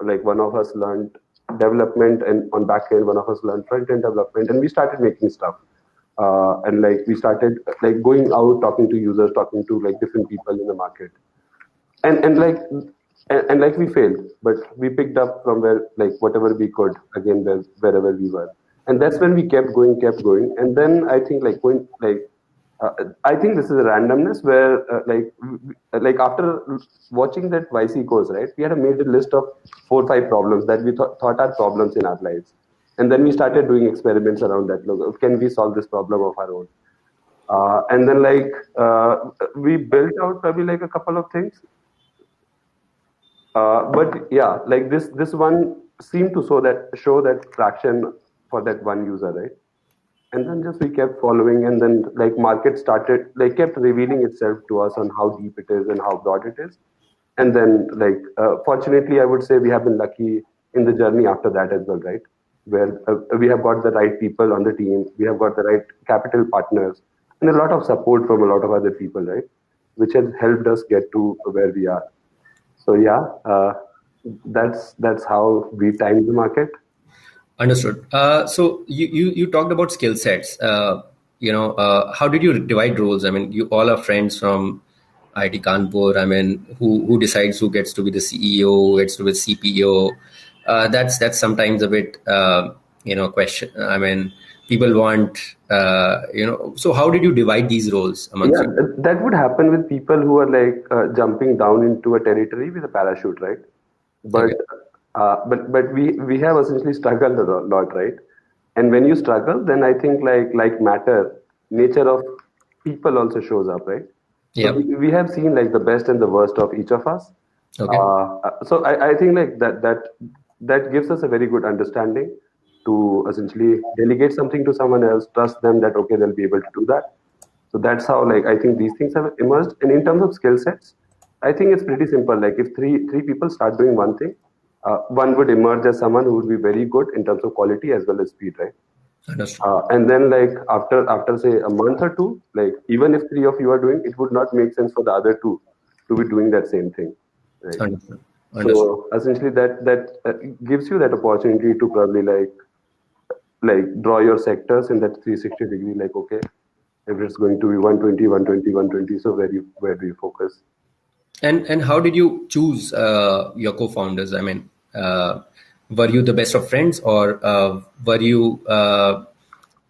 like one of us learned development and on back end, one of us learned front end development, and we started making stuff. And like we started like going out, talking to users, talking to like different people in the market, and like and like we failed, but we picked up from where like whatever we could again wherever we were, and that's when we kept going, and then I think like going like I think this is a randomness where like after watching that YC course, right? We had made a list of 4 or 5 problems that we thought are problems in our lives, and then we started doing experiments around that. Look, can we solve this problem of our own? And then like we built out probably like a couple of things, but yeah, like this one seemed to show that traction for that one user, right? And then just we kept following, and then like market started like kept revealing itself to us on how deep it is and how broad it is. And then like fortunately, I would say we have been lucky in the journey after that as well, right? Where we have got the right people on the team, we have got the right capital partners, and a lot of support from a lot of other people, right? Which has helped us get to where we are. So yeah, that's how we time the market. Understood. So you talked about skill sets. How did you divide roles? I mean, you all are friends from IIT Kanpur. I mean, who decides who gets to be the CEO, who gets to be the CPO? That's sometimes a bit question. I mean, people want So how did you divide these roles amongst Yeah, you? that would happen with people who are like jumping down into a territory with a parachute, right? But Okay. we have essentially struggled a lot, right? And when you struggle, then I think like matter, nature of people also shows up, right? So Yep. we have seen like the best and the worst of each of us. Okay. So I think like that gives us a very good understanding to essentially delegate something to someone else, trust them that okay they'll be able to do that. So that's how like I think these things have emerged. And in terms of skill sets, I think it's pretty simple. Like if three people start doing one thing, one would emerge as someone who would be very good in terms of quality as well as speed, right? Understood. And then like after say a month or two, like even if three of you are doing, it would not make sense for the other two to be doing that same thing, right? Understood. Understood. So essentially that gives you that opportunity to probably like draw your sectors in that 360 degree. Like okay, if it's going to be 120, 120, 120, so where do you focus? And how did you choose your co-founders? I mean, were you the best of friends, or were you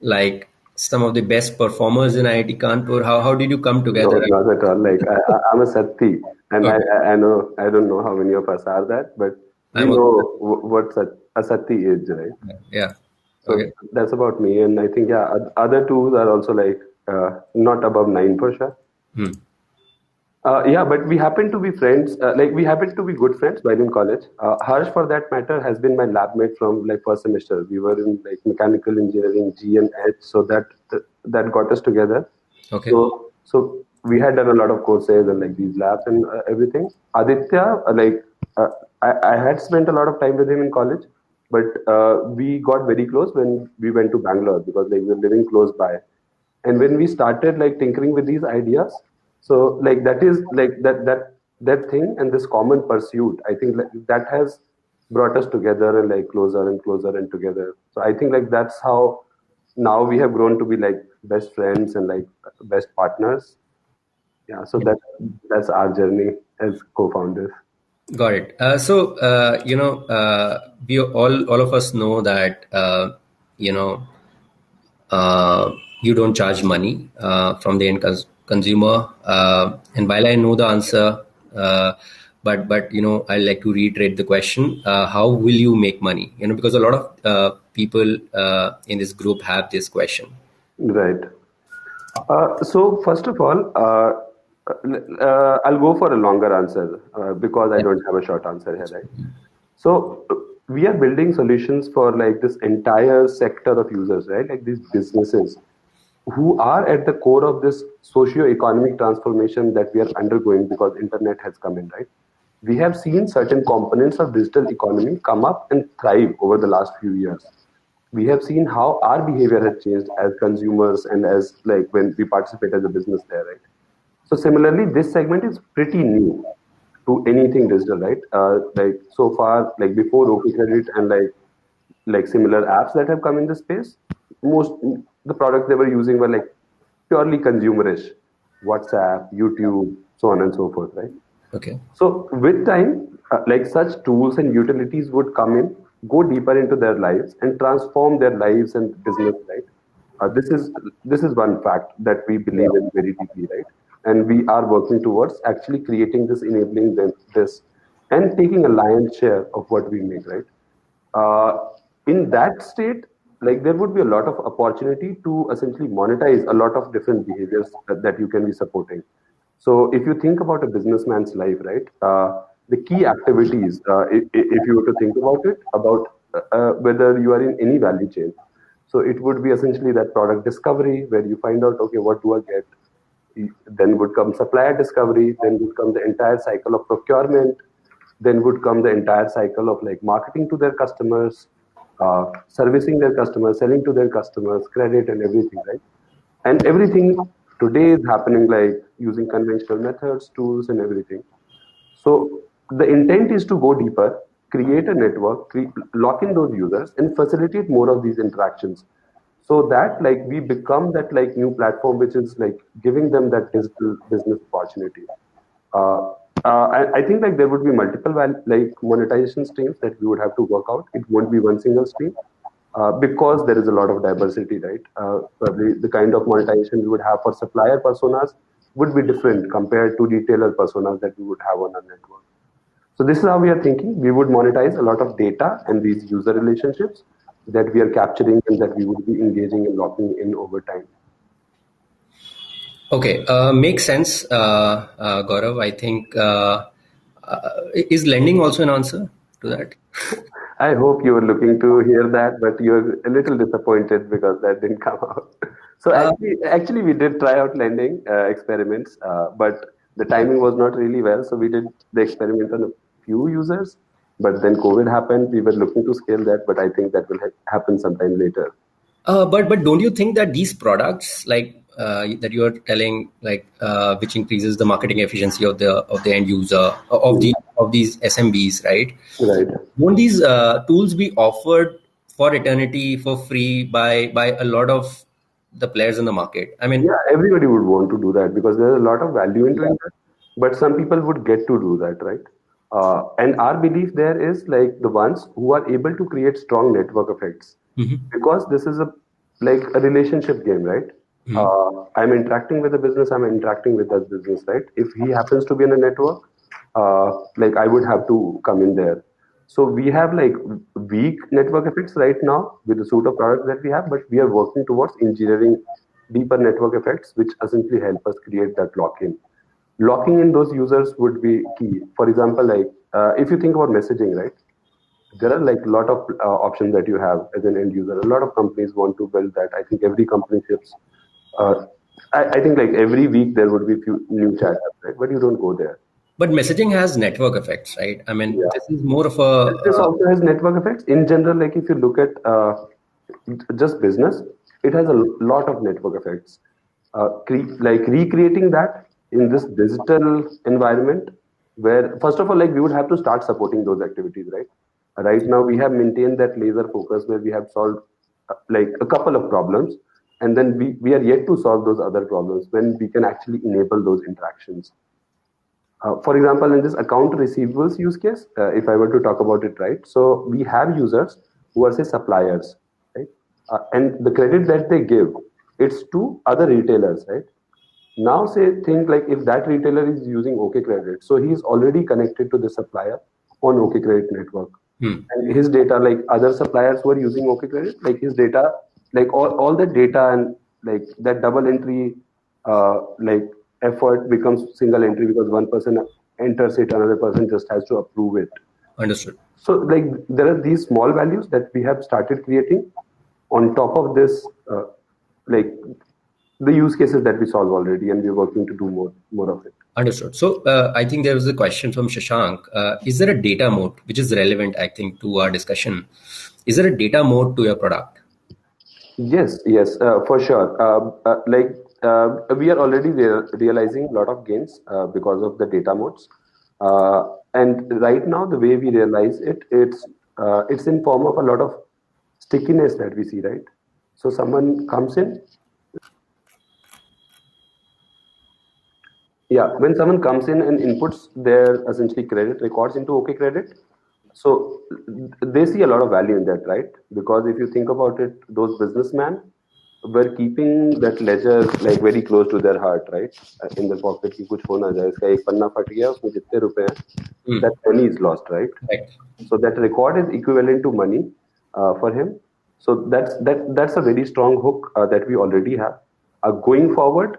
like some of the best performers in IIT Kanpur? How did you come No, together? not at all. Like I'm a Satti, and Okay, I know I don't know how many of us are that, but we I'm know also what a Satti is, right? yeah. So Okay, that's about me, and I think yeah, other two are also like not above 9 for sure. hmm. Yeah, but we happen to be friends. Like we happen to be good friends while in college. Harsh, for that matter, has been my lab mate from like first semester. We were in like mechanical engineering G and H, so that got us together. Okay, So we had done a lot of courses and like these labs and everything. Aditya, I had spent a lot of time with him in college, but we got very close when we went to Bangalore because like we were living close by. And when we started like tinkering with these ideas, so like that is like that thing and this common pursuit, I think like, that has brought us together and like closer and closer and together. So I think like that's how now we have grown to be like best friends and like best partners. Yeah, so that's our journey as co-founders. got it. We all of us know that you know you don't charge money from the end consumer. And while I know the answer, but I like to reiterate the question: how will you make money? Because a lot of people in this group have this question. Right. So first of all, I'll go for a longer answer because I Yeah. don't have a short answer here, right? So we are building solutions for like this entire sector of users, right? Like these businesses who are at the core of this socio-economic transformation that we are undergoing because internet has come in, right? We have seen certain components of digital economy come up and thrive over the last few years. We have seen how our behavior has changed as consumers and as like when we participate as a business there, right? So similarly, this segment is pretty new. to anything digital, right? Like so far, like before OK Credit and like similar apps that have come in the space, most the products they were using were like purely consumerish, WhatsApp, YouTube, so on and so forth, right? Okay. So with time, like such tools and utilities would come in, go deeper into their lives, and transform their lives and business. Right. This is one fact that we believe in very deeply, right? And we are working towards actually creating this, enabling this, and taking a lion's share of what we make, right? uh, in that state, like there would be a lot of opportunity to essentially monetize a lot of different behaviors that you can be supporting. So if you think about a businessman's life, right, the key activities, if you were to think about it, about whether you are in any value chain, so it would be essentially that product discovery where you find out, okay, what do I get? Then would come supplier discovery, then would come the entire cycle of procurement, then would come the entire cycle of like marketing to their customers, servicing their customers, selling to their customers, credit and everything, right? And everything today is happening like using conventional methods, tools, and everything. So the intent is to go deeper, create a network, lock in those users, and facilitate more of these interactions. So that like we become that like new platform which is like giving them that digital business opportunity. Uh, I think like there would be multiple like monetization streams that we would have to work out. It won't be one single stream because there is a lot of diversity, right? Probably the kind of monetization we would have for supplier personas would be different compared to retailer personas that we would have on our network. So this is how we are thinking. We would monetize a lot of data and these user relationships that we are capturing and that we would be engaging and locking in over time. Okay, makes sense, Gaurav. I think is lending also an answer to that? I hope you were looking to hear that, but you're a little disappointed because that didn't come out. So Uh, actually, we did try out lending experiments, but the timing was not really well. So we did the experiment on a few users, but then COVID happened. We were looking to scale that, but I think that will happen sometime later. but don't you think that these products, like that you are telling, like which increases the marketing efficiency of the end user Hmm. of these SMBs, right? Right. Won't these tools be offered for eternity for free by a lot of the players in the market? I mean, Yeah, everybody would want to do that because there's a lot of value in doing that. But some people would get to do that, right? And our belief there is like the ones who are able to create strong network effects, mhm, because this is a like a relationship game, right? mhm. I'm interacting with a business, I'm interacting with that business, right? If he happens to be in a network, like I would have to come in there. So we have like weak network effects right now with the suite of products that we have, but we are working towards engineering deeper network effects, which essentially help us create that lock-in. Locking in those users would be key. For example, like if you think about messaging, right? There are like a lot of options that you have as an end user. A lot of companies want to build that. I think every company ships. Uh, I think like every week there would be few new chat apps, right? But you don't go there. But messaging has network effects, right? I mean, Yeah. this is more of a This also has network effects. In general, like if you look at just business, it has a lot of network effects. Like recreating that in this digital environment, where first of all, like we would have to start supporting those activities, right? Right now, we have maintained that laser focus where we have solved like a couple of problems, and then we are yet to solve those other problems when we can actually enable those interactions. For example, in this account receivables use case, if I were to talk about it, right? So we have users who are say suppliers, right? And the credit that they give, it's to other retailers, right? Now say think like if that retailer is using OK Credit, so he is already connected to the supplier on OK Credit network, hmm, and his data like other suppliers who are using OK Credit, like his data, like all that data and like that double entry, like effort becomes single entry because one person enters it, another person just has to approve it. understood. So like there are these small values that we have started creating on top of this, like the use cases that we solve already, and we're working to do more of it. Understood. So I think there was a question from Shashank. Is there a data mode which is relevant, I think, to our discussion? Is there a data mode to your product? Yes, yes, for sure. We are already realizing a lot of gains because of the data modes. And right now, the way we realize it, it's in form of a lot of stickiness that we see, right? So someone comes in, yeah, when someone comes in and inputs their essentially credit records into OK Credit, so they see a lot of value in that, right? Because if you think about it, those businessmen were keeping that ledger like very close to their heart, right? In their pocket कि कुछ हो ना जाए, इसका एक पन्ना फट गया, उसमें जितने रुपए हैं, Hmm. that money is lost, right? Right. So that record is equivalent to money for him. So that's a very strong hook that we already have. Going forward,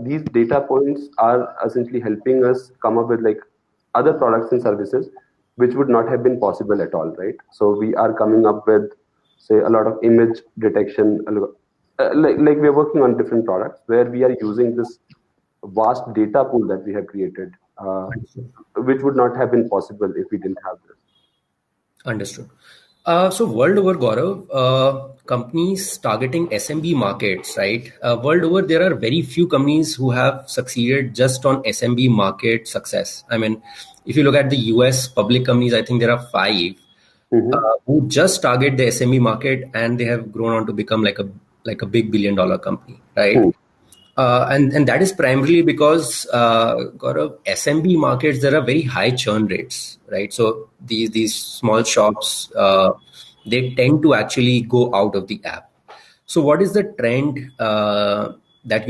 these data points are essentially helping us come up with like other products and services which would not have been possible at all, right? So we are coming up with, say, a lot of image detection. Like we are working on different products where we are using this vast data pool that we have created, which would not have been possible if we didn't have this. Understood. So world over, Gaurav, companies targeting SMB markets, right? World over, there are very few companies who have succeeded just on SMB market success. I mean, if you look at the US public companies, I think there are 5 who just target the SME market, and they have grown on to become like a big $1 billion company, right? Hmm. And that is primarily because Gaurav, SMB markets, there are very high churn rates, right? So these small shops, they tend to actually go out of the app. So what is the trend that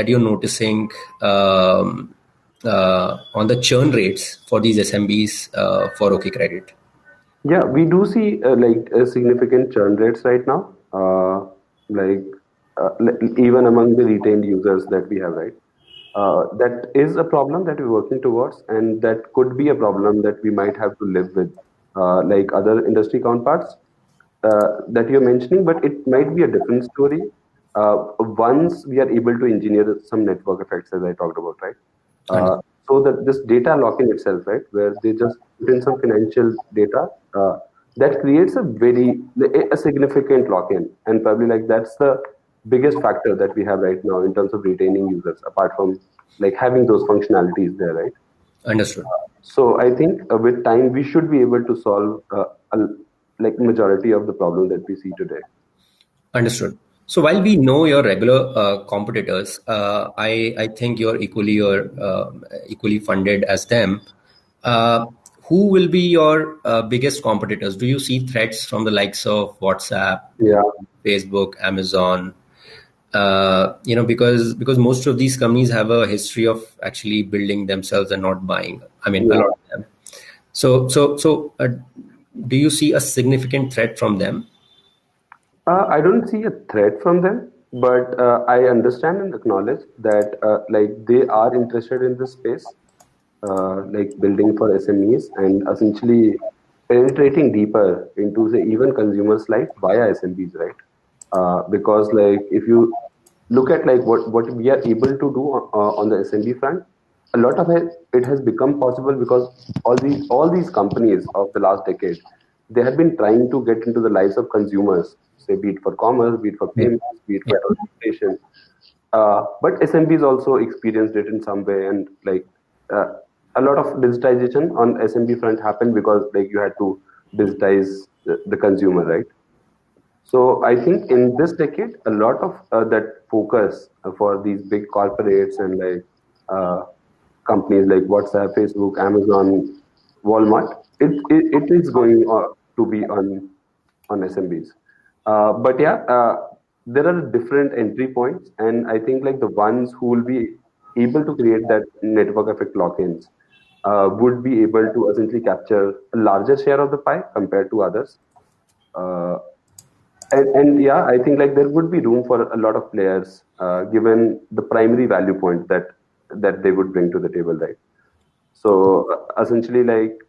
you're noticing on the churn rates for these SMBs for OK Credit? Yeah, we do see like a significant churn rates right now, like even among the retained users that we have, right? That is a problem that we're working towards, and that could be a problem that we might have to live with, like other industry counterparts that you're mentioning, but it might be a different story once we are able to engineer some network effects, as I talked about, right? And So that this data lock-in itself, right, where they just put in some financial data, that creates a significant lock-in, and probably like that's the biggest factor that we have right now in terms of retaining users, apart from like having those functionalities there, right? understood. So I think with time we should be able to solve like majority of the problem that we see today. Understood. So while we know your regular competitors, I think equally funded as them. Who will be your biggest competitors? Do you see threats from the likes of WhatsApp, Yeah. Facebook, Amazon? Because most of these companies have a history of actually building themselves and not buying. I mean, a Yeah. lot of them. So, do you see a significant threat from them? I don't see a threat from them, but I understand and acknowledge that like they are interested in this space, like building for SMEs and essentially penetrating deeper into say even consumers' life via SMBs, right? Because like if you look at like what we are able to do on the SMB front, a lot of it has become possible because all these companies of the last decade, they have been trying to get into the lives of consumers, say be it for commerce, be it for Yeah. payments, be it Yeah. for transportation. But SMBs also experienced it in some way, and like uh, a lot of digitization on SMB front happened because like you had to digitize the consumer, right? So I think in this decade, a lot of that focus for these big corporates and like uh, companies like WhatsApp, Facebook, Amazon, Walmart, it is going to be on SMBs. But yeah, there are different entry points, and I think like the ones who will be able to create that network effect lock-ins would be able to essentially capture a larger share of the pie compared to others. Uh, and yeah, I think like there would be room for a lot of players, given the primary value point that they would bring to the table, right? So essentially, like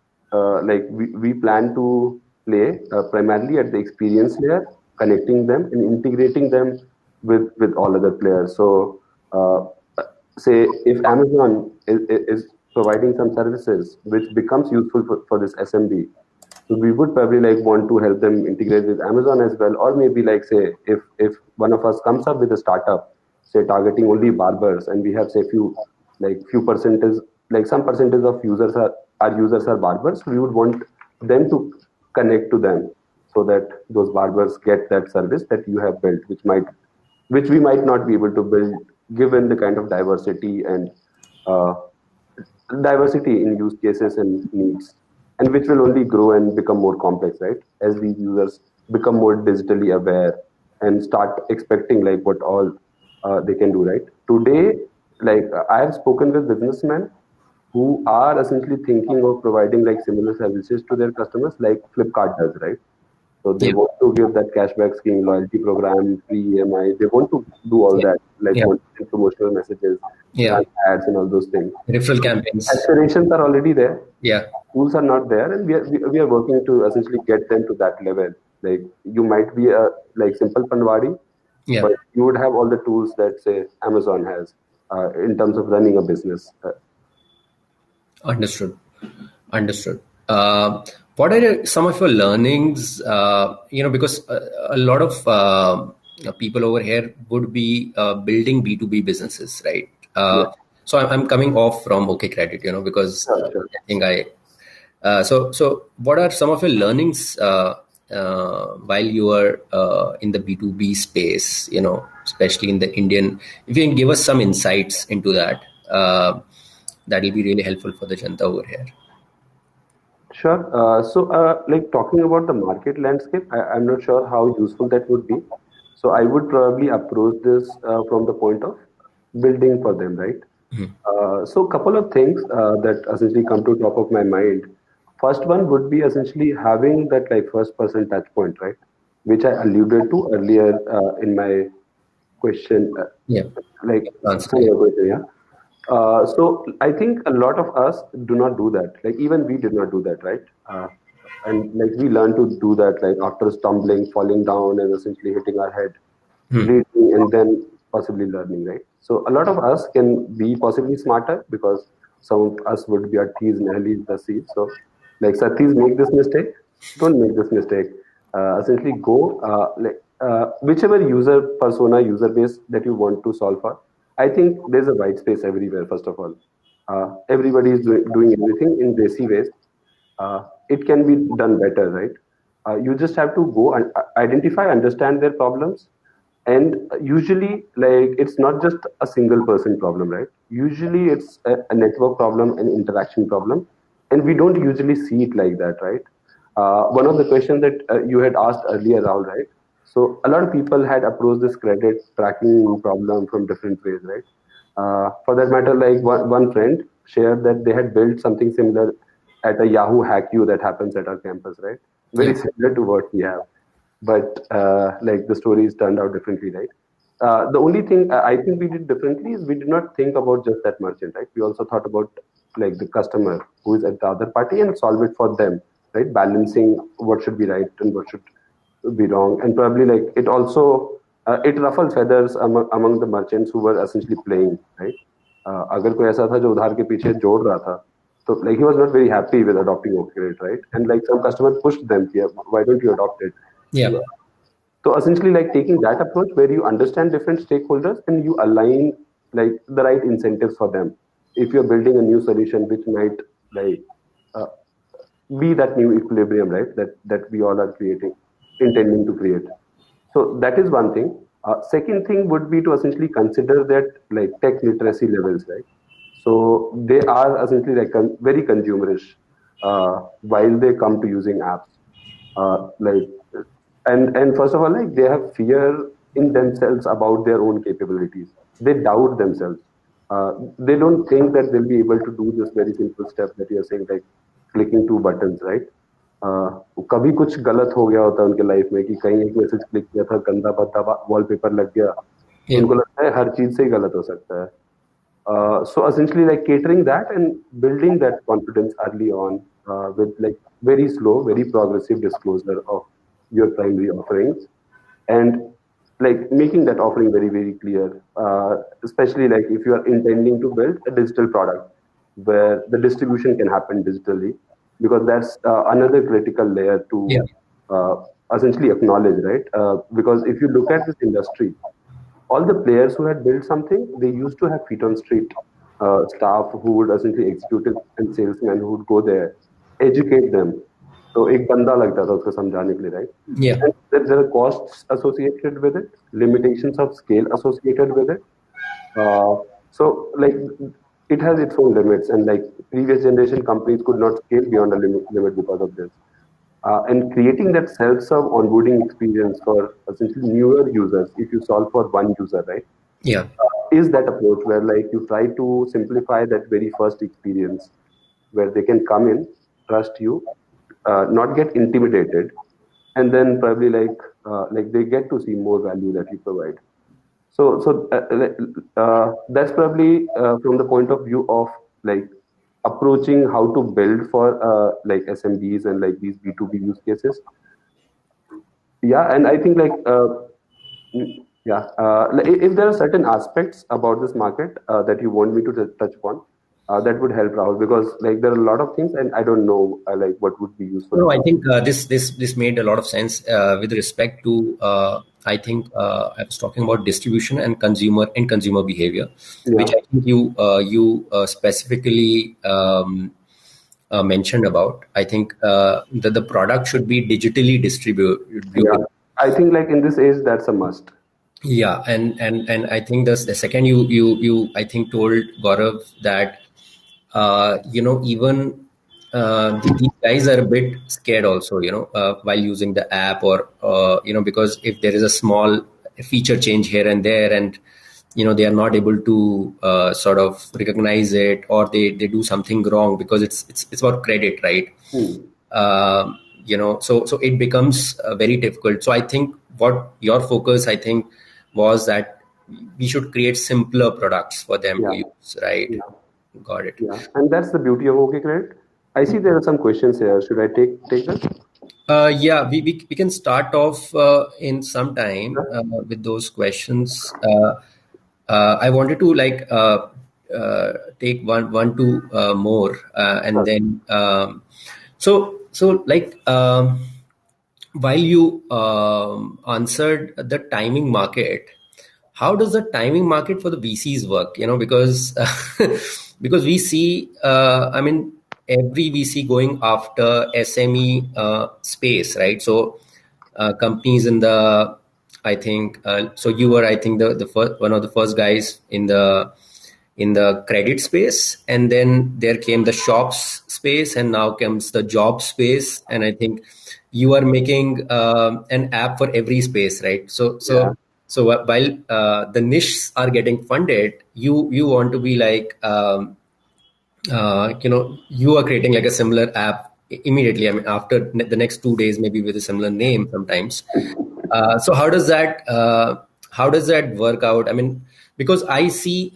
we plan to play primarily at the experience layer, connecting them and integrating them with all other players. So uh, say if Amazon is providing some services which becomes useful for this SMB, so we would probably like want to help them integrate with Amazon as well, or maybe like say if one of us comes up with a startup, say targeting only barbers, and we have say few percentage like some percentage of users are our users are barbers. We would want them to connect to them so that those barbers get that service that you have built, which we might not be able to build given the kind of diversity and uh, diversity in use cases and needs, and which will only grow and become more complex, right? As these users become more digitally aware and start expecting like what all they can do, right? Today, like I have spoken with businessmen who are essentially thinking of providing like similar services to their customers, like Flipkart does, right? So they Yeah. want to give that cashback scheme, loyalty program, free EMI. They want to do all Yeah. that, like Yeah. want promotional messages, Yeah. run ads, and all those things. Referral campaigns. Aspirations are already there. Yeah. Tools are not there, and we are working to essentially get them to that level. Like you might be a like simple Panwadi, Yeah. but you would have all the tools that say Amazon has in terms of running a business. Understood. Understood. What are some of your learnings? Because a lot of people over here would be building B2B businesses, right? Yeah, So I'm coming off from OK Credit, because sure, sure. I think so what are some of your learnings while you are in the B2B space, especially in the Indian, if you can give us some insights into that, that will be really helpful for the Janta over here. Sure. Like talking about the market landscape, I'm not sure how useful that would be. So, I would probably approach this from the point of building for them, right? So, couple of things that essentially come to top of my mind. First one would be essentially having that like first person touch point, right? Which I alluded to earlier in my question, Yeah. like Answer. some of the question, yeah. So I think a lot of us do not do that. Like even we did not do that, right? And like we learned to do that, like after stumbling, falling down, and essentially hitting our head, Hmm. bleeding, and then possibly learning, right? So a lot of us can be possibly smarter because some of us would be Athis, Nehlis, Dasis. So like Sathis, make this mistake, don't make this mistake. Essentially go whichever user persona, user base that you want to solve for. I think there's a white space everywhere, first of all. Everybody is doing everything in desi ways. It can be done better, right? You just have to go and identify, understand their problems, and usually, like it's not just a single person problem, right? Usually, it's a network problem, an interaction problem, and we don't usually see it like that, right? One of the questions that you had asked earlier, Rahul, right? So a lot of people had approached this credit tracking problem from different ways, right? For that matter, like one friend shared that they had built something similar at a Yahoo Hack You that happens at our campus, right? Yeah. Very similar to what we have, but like the stories turned out differently, right? The only thing I think we did differently is we did not think about just that merchant, right? We also thought about like the customer who is at the other party and solve it for them, right? Balancing what should be right and what should be wrong, and probably like it also it ruffled feathers among the merchants who were essentially playing, right? अगर कोई ऐसा था जो उधार के पीछे जोड़ रहा था, so like he was not very happy with adopting OKRate, right? And like some customers pushed them, yeah, why don't you adopt it? Yeah. So essentially, like taking that approach where you understand different stakeholders and you align like the right incentives for them. If you're building a new solution, which might like uh, be that new equilibrium, right? That we all are creating, intending to create. So that is one thing. Second thing would be to essentially consider that like tech literacy levels, right? So they are essentially like very consumerish while they come to using apps. Like and first of all, like they have fear in themselves about their own capabilities. They doubt themselves. They don't think that they'll be able to do this very simple step that you're saying, like clicking two buttons, right? कभी कुछ गलत हो गया होता है उनके life में कि कहीं एक मैसेज क्लिक किया था गंदा बद्दा वॉलपेपर लग गया, तो Yeah. उनको लगता है हर चीज से ही गलत हो सकता है. So essentially like catering that and building that confidence early on with like very slow, very progressive disclosure of your primary offerings, and like making that offering very, very clear, especially like if you are intending to build a digital product where the distribution can happen digitally, because that's another critical layer Yeah. to uh, essentially acknowledge, right? Because if you look at this industry, all the players who had built something, they used to have feet on street. staff who would essentially executives and salesmen who would go there, educate them. तो एक बंदा लगता था उसको समझाने के लिए, right? Yeah. And there are costs associated with it, limitations of scale associated with it. Uh, so like it has its own limits, and like previous generation companies could not scale beyond a limit because of this. And creating that self-serve onboarding experience for essentially newer users, if you solve for one user, right? Yeah. Is that approach where like you try to simplify that very first experience where they can come in, trust you, not get intimidated, and then probably like they get to see more value that you provide. So that's probably from the point of view of like approaching how to build for like SMBs and like these B2B use cases. Yeah, and I think yeah, if there are certain aspects about this market that you want me to touch upon, that would help, Rahul, because like there are a lot of things, and I don't know like what would be useful No, I for. think this made a lot of sense with respect to I think I was talking about distribution and consumer behavior, Yeah, which I think you specifically mentioned about. I think that the product should be digitally yeah. distributed. I think like in this age, that's a must. Yeah, and I think the second you I think told Gaurav that even these guys are a bit scared also, while using the app, or because if there is a small feature change here and there, and they are not able to sort of recognize it, or they do something wrong, because it's about credit, right? Hmm. So it becomes very difficult. So I think what your focus, I think, was that we should create simpler products for them to Yeah, use, right? yeah, Got it. yeah. And that's the beauty of OK Credit. I see there are some questions here. Should I take them? Yeah, we can start off in some time Yeah. with those questions. I wanted to take one two more, and Sure. then so like while you answered the timing market, how does the timing market for the VCs work? Because because we see, I mean, every VC going after SME space, right? So companies in the, I think, so you were, I think, the first, one of the first guys in the credit space, and then there came the shops space, and now comes the job space, and I think you are making an app for every space, right? so Yeah. so so while the niches are getting funded, you want to be like you are creating like a similar app immediately. I mean, after the next 2 days, maybe with a similar name sometimes. So how does that work out? I mean, because I see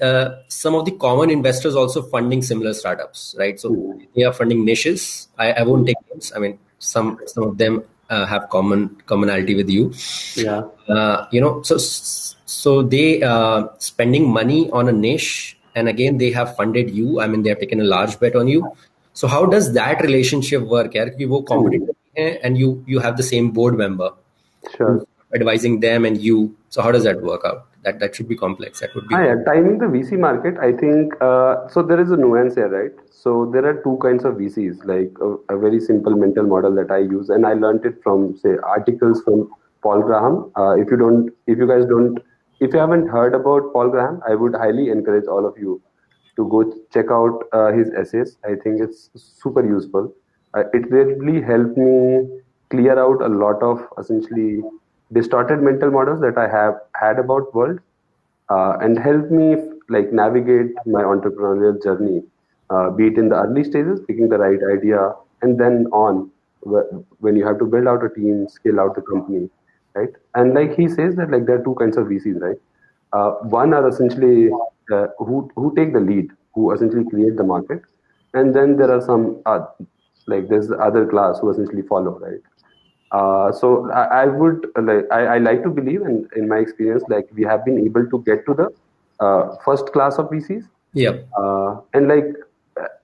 some of the common investors also funding similar startups, right? So Hmm. they are funding niches. I won't take names. I mean, some of them have commonality with you. Yeah. So they spending money on a niche, and again they have funded you. I mean, they have taken a large bet on you. So how does that relationship work? यार क्योंकि वो Hmm. competitor हैं, and you have the same board member who's Sure. advising them and you. So how does that work out? That should be complex. That would be Yeah, timing the VC market, I think, so there is a nuance here, right? So there are two kinds of VCs, like a very simple mental model that I use, and I learned it from, say, articles from Paul Graham. If you guys don't, if you haven't heard about Paul Graham, I would highly encourage all of you to go check out his essays. I think it's super useful. It really helped me clear out a lot of essentially distorted mental models that I have had about world, and help me like navigate my entrepreneurial journey, be it in the early stages, picking the right idea, and then on when you have to build out a team, scale out the company, right? And like he says that like there are two kinds of VCs, right? One are essentially who take the lead, who essentially create the market, and then there are some like there's the other class who essentially follow, right? So I would I like to believe, and in my experience, like we have been able to get to the first class of VCs, yeah. and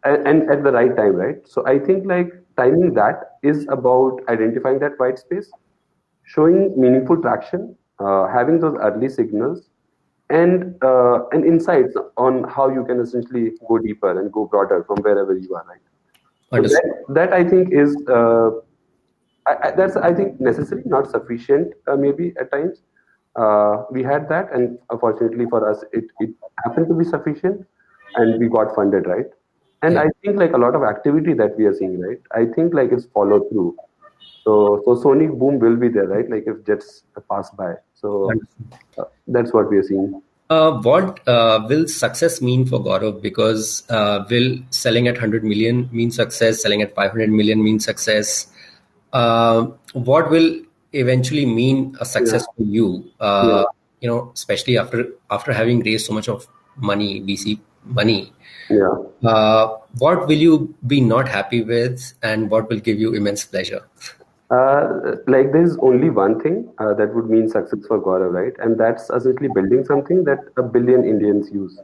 and at the right time, right? So I think like timing that is about identifying that white space, showing meaningful traction, having those early signals, and insights on how you can essentially go deeper and go broader from wherever you are, right? So Understood. that I think is that's I think necessary, not sufficient, maybe at times. We had that, and unfortunately for us, it happened to be sufficient, and we got funded, right? And Yeah. I think like a lot of activity that we are seeing, right? I think like it's followed through. So sonic boom will be there, right? Like if jets pass by. So Understood. that's what we are seeing. What will success mean for Gaurav? Because will selling at 100 million mean success? Selling at 500 million mean success? What will eventually mean a Yeah, success for you? yeah, Especially after having raised so much of money, VC money. yeah. What will you be not happy with, and what will give you immense pleasure? Like there's only one thing that would mean success for Gaurav, right? And that's essentially building something that a billion Indians use.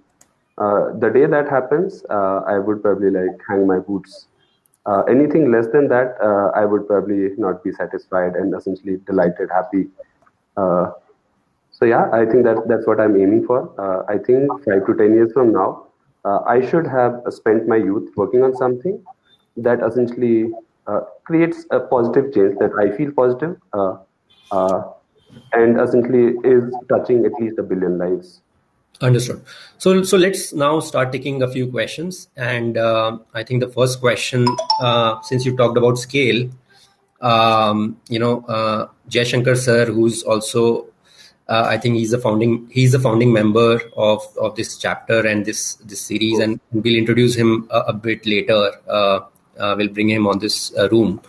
The day that happens, I would probably like hang my boots. Anything less than that, I would probably not be satisfied and essentially delighted, happy. Uh, so yeah, I think that's what I'm aiming for. I think 5 to 10 years from now, I should have spent my youth working on something that essentially creates a positive change that I feel positive, uh, and essentially is touching at least a billion lives. Understood. So let's now start taking a few questions. And I think the first question, since you talked about scale, Jay Shankar sir, who's also, I think he's the founding member of this chapter and this series, and we'll introduce him a bit later. We'll bring him on this room.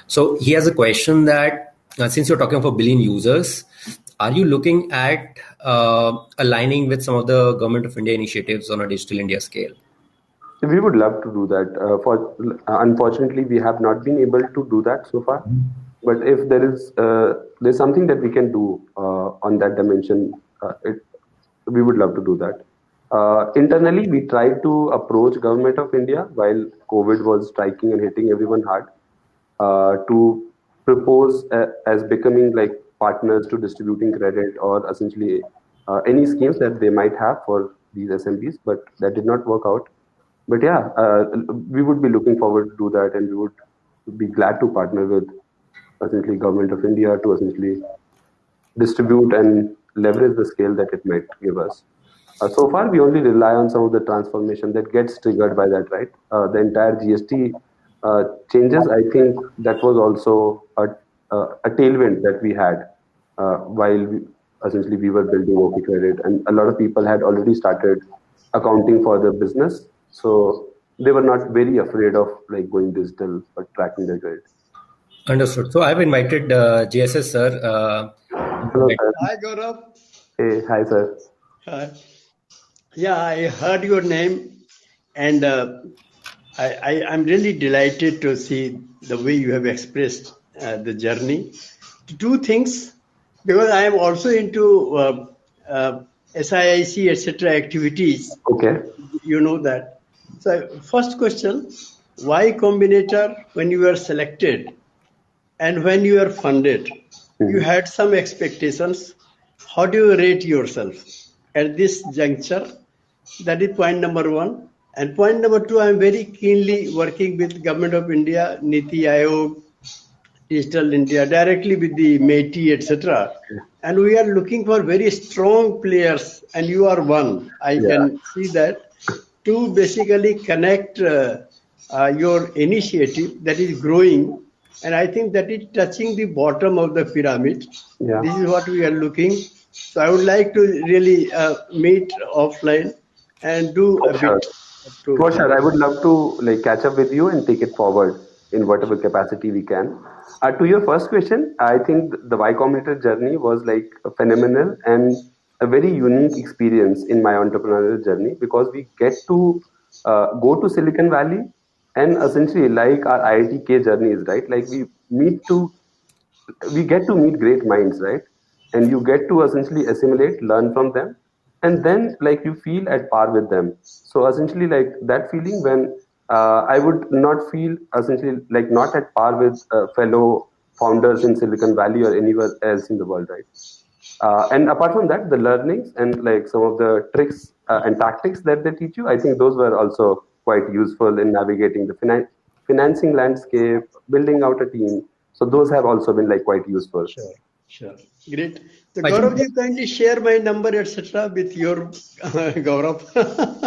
So he has a question that since you're talking of a billion users, are you looking at aligning with some of the Government of India initiatives on a Digital India scale? We would love to do that. Unfortunately, we have not been able to do that so far. But if there's something that we can do on that dimension, we would love to do that. Internally, we tried to approach Government of India while COVID was striking and hitting everyone hard, to propose as becoming like partners to distributing credit or essentially any schemes that they might have for these SMBs, but that did not work out. But yeah, we would be looking forward to do that, and we would be glad to partner with essentially Government of India to essentially distribute and leverage the scale that it might give us. So far, we only rely on some of the transformation that gets triggered by that, right? The entire GST changes, I think that was also a tailwind that we had while essentially we were building OK Credit, and a lot of people had already started accounting for their business, so they were not very afraid of like going digital or tracking their credit. Understood. So I've invited JSS sir. Hello, sir. Hi, Gaurav. Hey, hi, sir. Uh, yeah, I heard your name, and I'm really delighted to see the way you have expressed the journey. Two things, because I am also into SIIC, etc. activities. Okay. You know that. So, first question: why Combinator when you were selected? And when you are funded, you Mhm. had some expectations. How do you rate yourself at this juncture? That is point number one. And point number two, I am very keenly working with Government of India, Niti Aayog, Digital India, directly with the MeitY, etc. And we are looking for very strong players, and you are one. I Yeah. can see that to basically connect your initiative that is growing, and I think that is touching the bottom of the pyramid. Yeah. This is what we are looking. So I would like to really meet offline and do For a sure. bit to. For sure. I would love to like catch up with you and take it forward in whatever capacity we can. To your first question, I think the Y Combinator journey was like phenomenal and a very unique experience in my entrepreneurial journey, because we get to go to Silicon Valley and essentially like our IIT-K journeys, right? Like we get to meet great minds, right? And you get to essentially assimilate, learn from them, and then like you feel at par with them. So essentially, like that feeling when I would not feel essentially like not at par with fellow founders in Silicon Valley or anywhere else in the world, right? And apart from that, the learnings and like some of the tricks and tactics that they teach you, I think those were also quite useful in navigating the financing landscape, building out a team. So those have also been like quite useful. Sure, sure. Great. So I think, Gaurav, you kindly share my number, etc., with your Gaurav.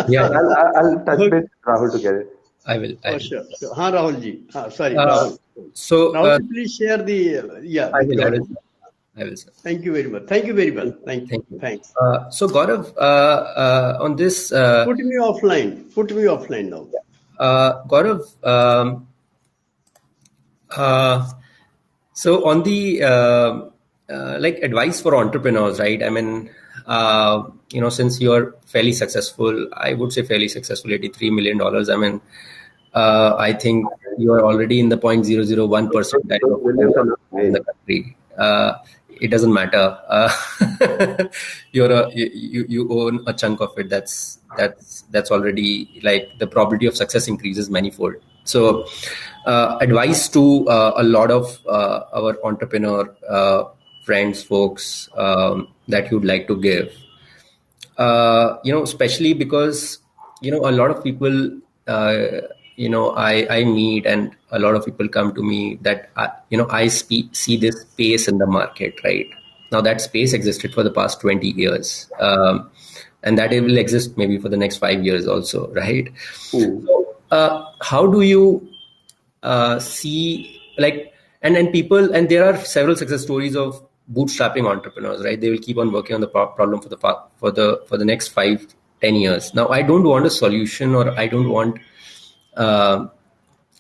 yeah, I'll touch Okay. base with Rahul to get it. I will. I Oh, will. sure, sure. Haan, Rahul ji. Sorry, Uh, Rahul. so Rahul ji, please share the, I with will. I will. Gaurav. I will, sir. Thank you very much. Thank you very much. Thank you. Thank you. Thanks. So Gaurav, on this, Put me offline. Put me offline now. Gaurav, uh, so on the like advice for entrepreneurs, right? I mean, since you're fairly successful, I would say fairly successful, $83 million. I mean, I think you are already in the 0.001 percentile Those of millions are not in the mine. country. It doesn't matter. You own a chunk of it. That's already like the probability of success increases manifold. So, advice to a lot of our entrepreneur friends, folks, that you'd like to give. Especially because a lot of people I meet, and a lot of people come to me that I see this space in the market right now. That space existed for the past 20 years, and that it will exist maybe for the next 5 years also, right? Hmm. So how do you see like and people, and there are several success stories of bootstrapping entrepreneurs, right? They will keep on working on the problem for the next 5-10 years. Now I don't want a solution, or I don't want uh,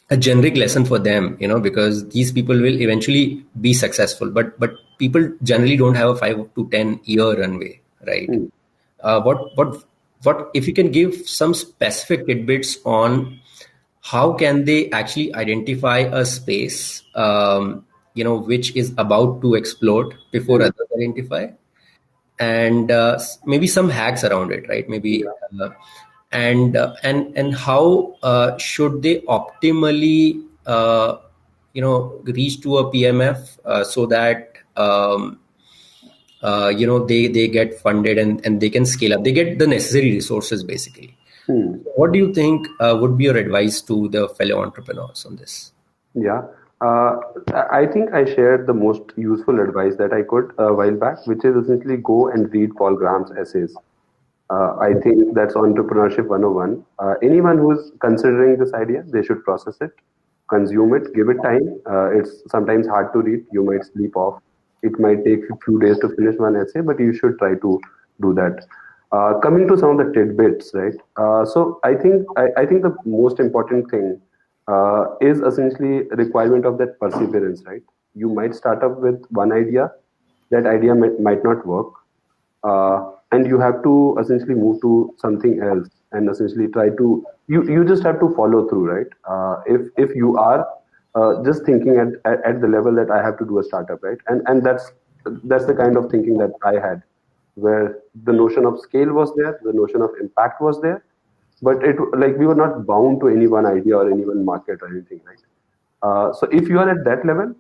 a generic lesson for them, because these people will eventually be successful, but people generally don't have a 5 to 10 year runway, right? Hmm. What if you can give some specific tidbits on how can they actually identify a space, which is about to explode before Hmm. others identify, and maybe some hacks around it, right? Maybe, Yeah. and how should they optimally, reach to a PMF, so that they get funded, and they can scale up. They get the necessary resources, basically. Hmm. What do you think would be your advice to the fellow entrepreneurs on this? Yeah. I think I shared the most useful advice that I could a while back, which is essentially go and read Paul Graham's essays. I think that's entrepreneurship 101. Anyone who's considering this idea, they should process it, consume it, give it time. It's sometimes hard to read. You might sleep off. It might take a few days to finish one essay, but you should try to do that. Coming to some of the tidbits, right? So I think the most important thing is essentially a requirement of that perseverance, right? You might start up with one idea, that idea might not work, and you have to essentially move to something else and essentially try to you just have to follow through, right? If you are just thinking at the level that I have to do a startup, right? And that's the kind of thinking that I had, where the notion of scale was there, the notion of impact was there, but it like we were not bound to any one idea or any one market or anything, right? So if you are at that level,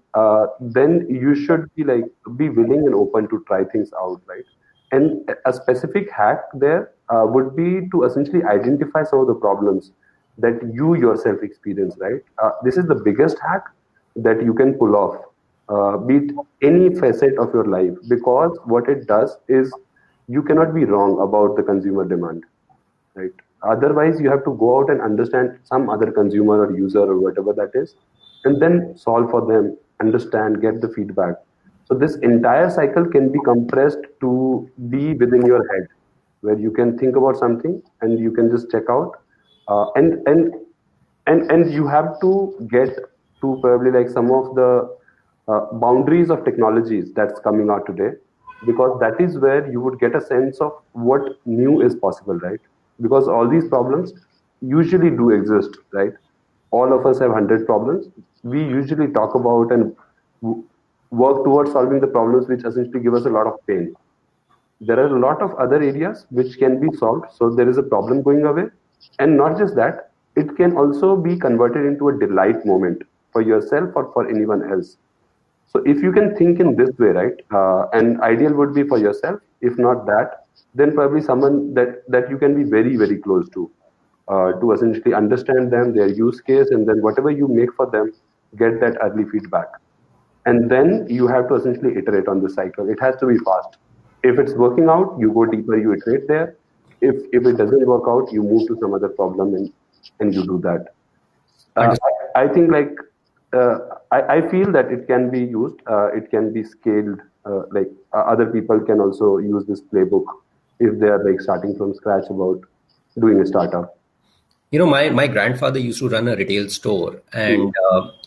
then you should be willing and open to try things out, right? And a specific hack there would be to essentially identify some of the problems that you yourself experience, right? This is the biggest hack that you can pull off, be it any facet of your life, because what it does is you cannot be wrong about the consumer demand, right? Otherwise, you have to go out and understand some other consumer or user or whatever that is, and then solve for them, understand, get the feedback. So this entire cycle can be compressed to be within your head, where you can think about something and you can just check out, and you have to get to probably like some of the boundaries of technologies that's coming out today, because that is where you would get a sense of what new is possible, right? Because all these problems usually do exist, right? All of us have 100 problems. We usually talk about and work towards solving the problems which essentially give us a lot of pain. There are a lot of other areas which can be solved, so there is a problem going away. And not just that, it can also be converted into a delight moment for yourself or for anyone else. So if you can think in this way, right, and ideal would be for yourself. If not that, then probably someone that you can be very very close to essentially understand them, their use case, and then whatever you make for them, get that early feedback, and then you have to essentially iterate on the cycle. It has to be fast. If it's working out, you go deeper, you iterate there. If it doesn't work out, you move to some other problem and you do that. uh, Understood. I think like uh, I feel that it can be used, it can be scaled. Other people can also use this playbook if they are like starting from scratch about doing a startup. My grandfather used to run a retail store, Mm.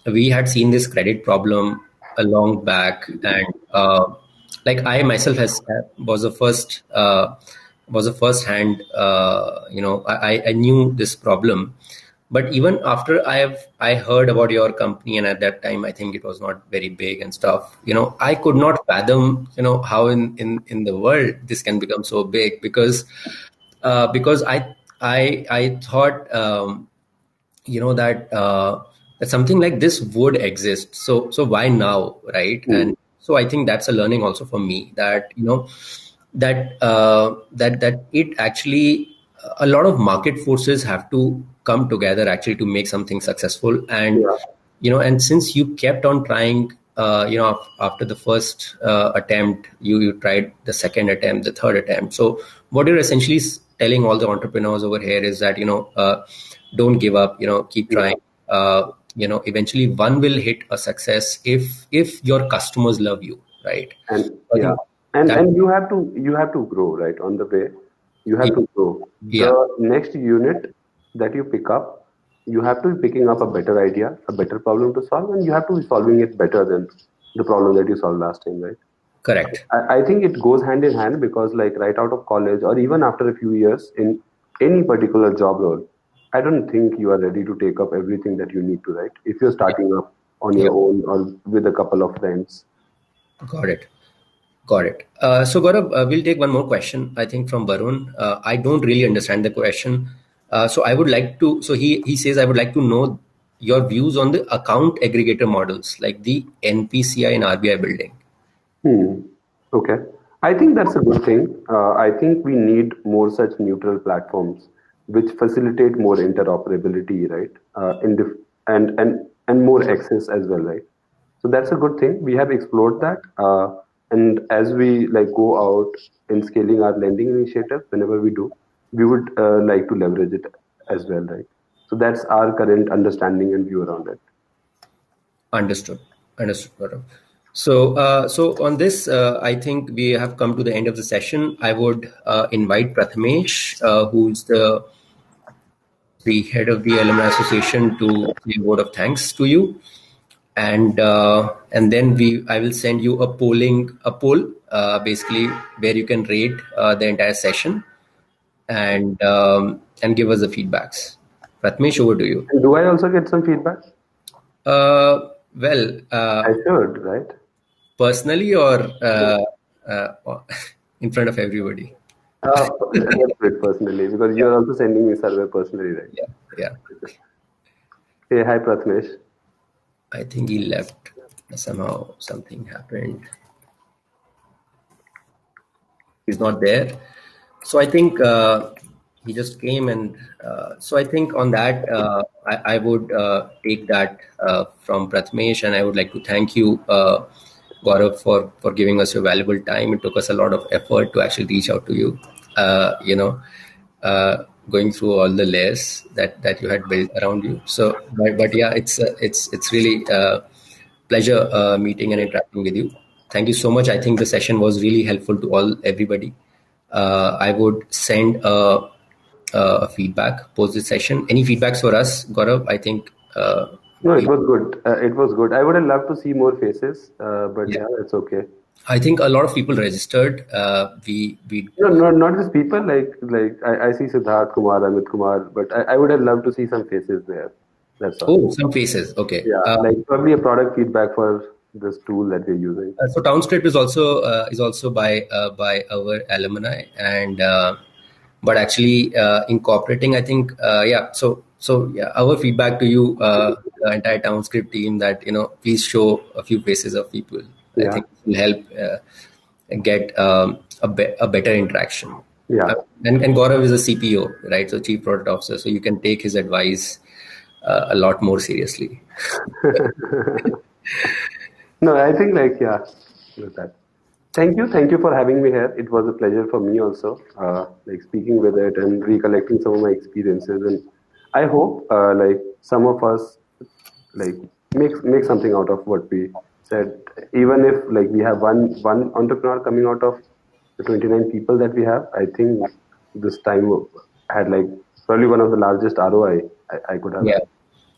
and we had seen this credit problem a long back. And like I myself was the first hand. I knew this problem. But even after I heard about your company, and at that time I think it was not very big and stuff. I could not fathom how in the world this can become so big, because I thought that something like this would exist. So why now, right? Mm. And so I think that's a learning also for me, that that it actually, a lot of market forces have to come together actually to make something successful. And Yeah. and since you kept on trying, after the first attempt, you tried the second attempt, the third attempt. So what you're essentially telling all the entrepreneurs over here is that don't give up, keep Yeah. trying. Eventually one will hit a success if your customers love you, right? And I yeah, think and that, and you have to grow, right, on the way. You have to grow. yeah, The next unit that you pick up, you have to be picking up a better idea, a better problem to solve, and you have to be solving it better than the problem that you solved last time, right? correct. I think it goes hand in hand, because like right out of college or even after a few years in any particular job role, I don't think you are ready to take up everything that you need to, right? If you're Yeah, starting up on yeah, your own or with a couple of friends. got it. Got it. So Gaurav, we'll take one more question, I think, from Varun. I don't really understand the question. So I would like to, so he says, I would like to know your views on the account aggregator models, like the NPCI and RBI building. Hmm. Okay. I think that's a good thing. I think we need more such neutral platforms which facilitate more interoperability, right? And more access as well, right? So that's a good thing. We have explored that, and as we like go out in scaling our lending initiative, whenever we do, we would like to leverage it as well, right? So that's our current understanding and view around it. Understood. Understood, Gaurav. So on this, I think we have come to the end of the session. I would invite Prathamesh, who's the head of the Alumni Association, to say a word of thanks to you. And then I will send you a poll, basically, where you can rate the entire session, and give us the feedbacks. Prathamesh, over to you. And do I also get some feedback? Well, I should, right? personally, or in front of everybody. Let's do it personally, because Yeah, you're also sending me survey personally, right? yeah, yeah. Hey, hi Prathamesh. I think he left. Somehow something happened. He's not there. So I think he just came, and so I think on that, I would take that from Prathamesh, and I would like to thank you, Gaurav, for giving us your valuable time. It took us a lot of effort to actually reach out to you. Going through all the layers that you had built around you. So, but yeah, it's really pleasure meeting and interacting with you. Thank you so much. I think the session was really helpful to everybody. I would send a feedback post this session. Any feedbacks for us, Gaurav? I think No, it we, was good. It was good. I would have loved to see more faces, but yeah, yeah, it's okay. I think a lot of people registered. We No, not just people like I see Siddharth Kumar, Amit Kumar, but I would have loved to see some faces there. That's all. Oh, some faces. Okay. Yeah, like probably a product feedback for this tool that we're using. So Townscript is also by our alumni, and but actually incorporating, I think, yeah. So So yeah, our feedback to you, the entire Townscript team, that please show a few faces of people. I Yeah. think it will help get a better interaction. Yeah. And Gaurav is a CPO, right? So Chief Product Officer. So you can take his advice a lot more seriously. No, I think with that. Thank you for having me here. It was a pleasure for me also, like speaking with it and recollecting some of my experiences. And I hope, like some of us, like make something out of what we said. Even if like we have one entrepreneur coming out of the 29 people that we have, I think this time had like probably one of the largest ROI I could have Yeah. had.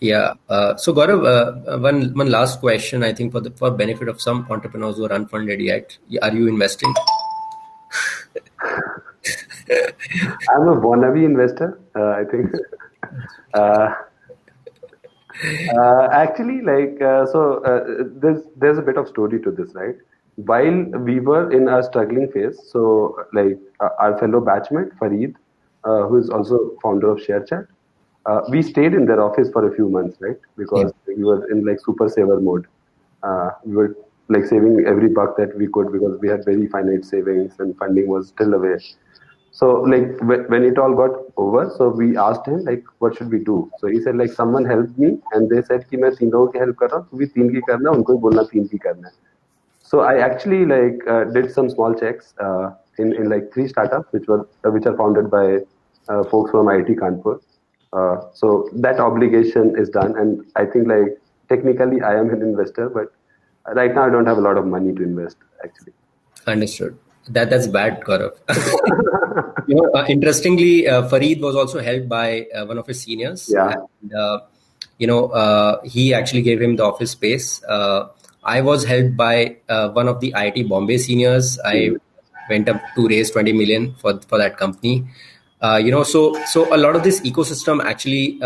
Yeah. So Gaurav, one last question. I think for benefit of some entrepreneurs who are unfunded yet, are you investing? I'm a wannabe investor. I think. uh, Actually, there's a bit of story to this, right? While we were in our struggling phase, so like our fellow batchmate Fareed, who is also founder of ShareChat, we stayed in their office for a few months, right? Yeah. Because we were in like super saver mode. We were like saving every buck that we could because we had very finite savings and funding was still away. So like when it all got over, so we asked him like, what should we do? So he said like, someone helped me, and they said कि मैं तीन लोगों की help कर रहा हूँ, तो भी तीन की करना है, उनको ही बोलना तीन की करना है. So I actually did some small checks in like three startups which are founded by folks from IIT Kanpur. So that obligation is done, and I think like technically I am an investor, but right now I don't have a lot of money to invest actually. Understood. That's bad, Gaurav. Interestingly, Fareed was also helped by one of his seniors. Yeah. And, he actually gave him the office space. I was helped by one of the IIT Bombay seniors. I went up to raise 20 million for that company. So a lot of this ecosystem actually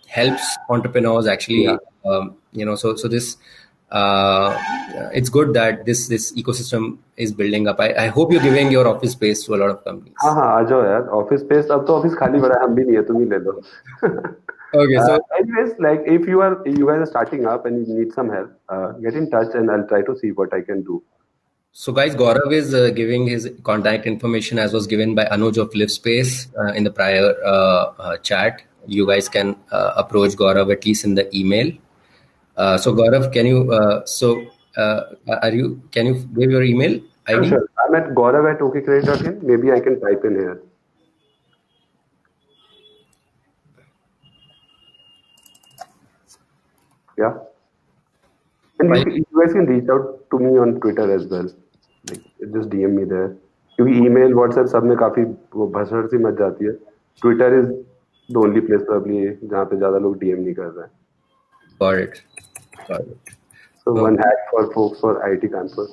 helps entrepreneurs actually. Yeah. So this. It's good that this ecosystem is building up. I hope you're giving your office space to a lot of companies. हाँ हाँ आ जाओ यार office space अब तो office खाली पड़ा है हम भी नहीं है तुम ही ले लो Okay, so anyways like if you guys are starting up and you need some help get in touch and I'll try to see what I can do. So guys, Gaurav is giving his contact information as was given by Anuj of Livespace in the prior chat. You guys can approach Gaurav at least in the email. So Gaurav, can you can you give your email ID? Sure. I'm at gaurav@okcredit.in. Maybe I can type in here. Yeah. And you guys can reach out to me on Twitter as well. Like, just DM me there. क्योंकि email, WhatsApp सब में काफी वो भसड़ see much जाती है. Twitter is the only place probably जहाँ पे ज़्यादा लोग DM नहीं कर रहे हैं. Got it. So one hack for folks for IIT Kanpur.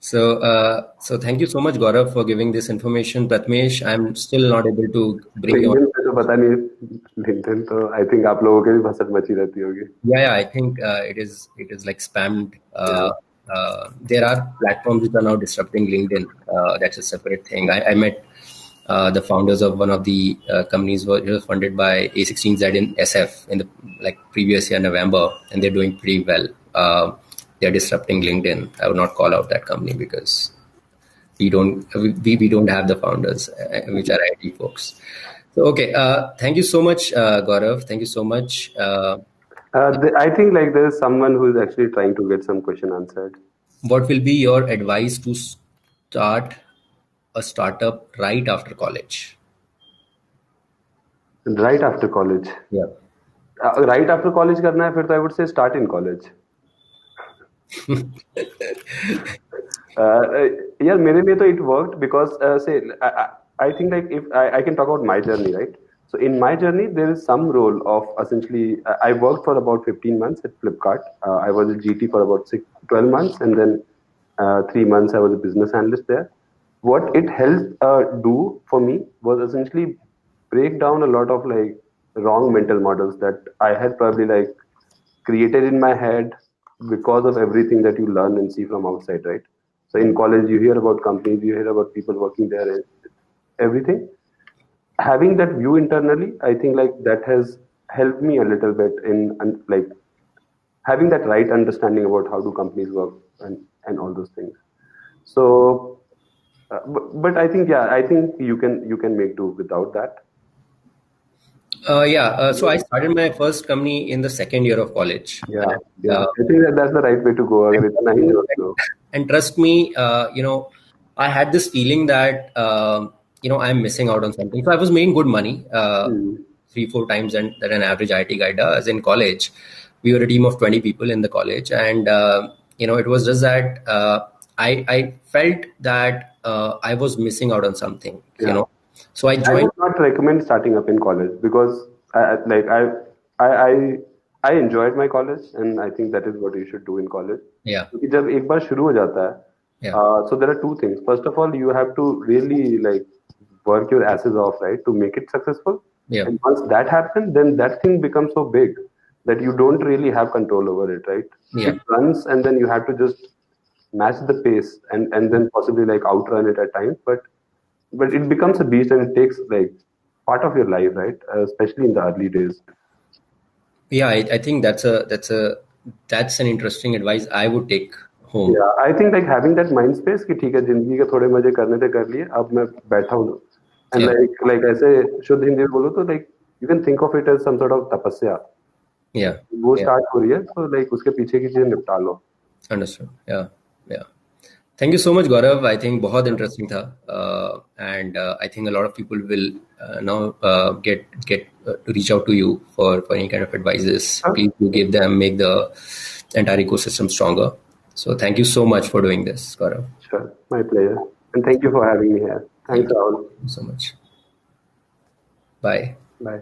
So thank you so much, Gaurav, for giving this information. Pratmesh, I'm still not able to bring you on. LinkedIn पे तो पता नहीं LinkedIn तो I think आप लोगों के भी भसड़ मची रहती होगी. Yeah, I think it is like spammed. There are platforms which are now disrupting LinkedIn. That's a separate thing. I met the founders of one of the companies were funded by A16Z in SF in the previous year November, and they're doing pretty well. They're disrupting LinkedIn. I would not call out that company because we don't have the founders, which are IT folks. So okay, thank you so much, Gaurav. Thank you so much. I think like there is someone who is actually trying to get some question answered. What will be your advice to start a startup right after college? Right after college. Yeah. Right after college करना है फिर तो I would say start in college. Yeah, मेरे लिए तो it worked because say I think like if I can talk about my journey, right? So in my journey, there is some role of essentially I worked for about 15 months at Flipkart. I was a GT for about 12 months, and then 3 months I was a business analyst there. What it helped do for me was essentially break down a lot of like wrong mental models that I had probably like created in my head because of everything that you learn and see from outside, right? So in college, you hear about companies, you hear about people working there and everything. having that view internally, I think like that has helped me a little bit in like having that right understanding about how do companies work and all those things. So, but I think I think you can make do without that. So I started my first company in the second year of college. Yeah, And, yeah. I think that's the right way to go. अगर इतना ही जोश लो. and trust me, I had this feeling that I'm missing out on something. So I was making good money, 3-4 times than an average IT guy does in college. We were a team of 20 people in the college, and it was just that I felt that I was missing out on something. Yeah. So I I joined. would not recommend starting up in college because I enjoyed my college and I think that is what you should do in college. Yeah. क्योंकि जब एक बार शुरू हो जाता है, Yeah. so there are two things. First of all, you have to really like work your asses off, right, to make it successful. Yeah. And once that happens, then that thing becomes so big that you don't really have control over it, right? Yeah. It runs and then you have to just match the pace and then possibly like outrun it at times, but it becomes a beast and it takes like part of your life, right? Especially in the early days. Yeah, I think that's an interesting advice I would take home. Yeah, I think like having that mind space कि ठीक है जिंदगी के थोड़े मजे करने थे कर लिए अब मैं बैठा हूँ and Yeah. like ऐसे शुद्ध हिंदी में बोलो तो like you can think of it as some sort of तपस्या. Yeah. वो Yeah. स्टार्ट हो रही है तो like उसके पीछे की चीजें निपटा लो. Understood. Yeah. Yeah. Thank you so much, Gaurav. I think बहुत interesting था, and I think a lot of people will now get to reach out to you for any kind of advices. Please do give them, make the entire ecosystem stronger. So thank you so much for doing this, Gaurav. Sure, my pleasure, and thank you for having me here. Thanks, Rahul. Thank you so much. Bye. Bye.